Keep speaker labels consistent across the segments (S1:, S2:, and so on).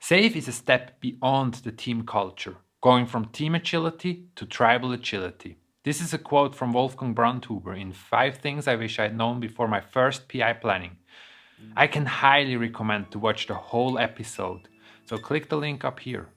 S1: SAFE is a step beyond the team culture, going from team agility to tribal agility. This is a quote from Wolfgang Brandhuber in 5 Things I Wish I'd Known Before My First PI Planning. I can highly recommend to watch the whole episode, so click the link up here.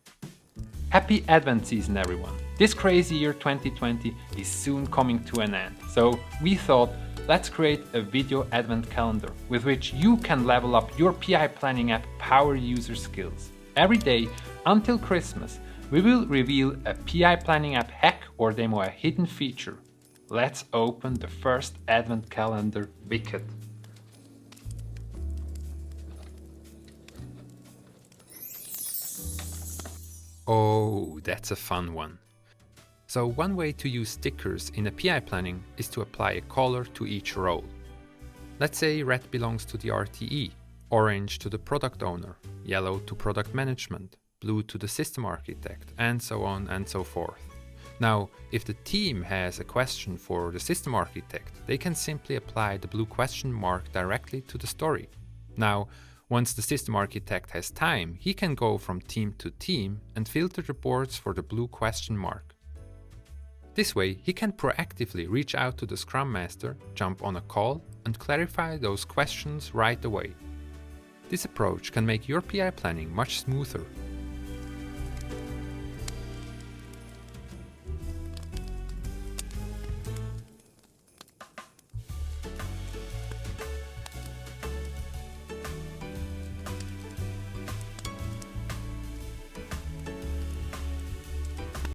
S1: Happy Advent season, everyone! This crazy year 2020 is soon coming to an end, so we thought, let's create a video Advent calendar with which you can level up your PI planning app power user skills. Every day until Christmas, we will reveal a PI planning app hack or demo a hidden feature. Let's open the first Advent Calendar Wicket. Oh, that's a fun one. So one way to use stickers in a PI planning is to apply a color to each role. Let's say red belongs to the RTE, orange to the product owner, yellow to product management, blue to the system architect, and so on and so forth. Now, if the team has a question for the system architect, they can simply apply the blue question mark directly to the story. Now, once the system architect has time, he can go from team to team and filter the boards for the blue question mark. This way, he can proactively reach out to the Scrum Master, jump on a call, and clarify those questions right away. This approach can make your PI planning much smoother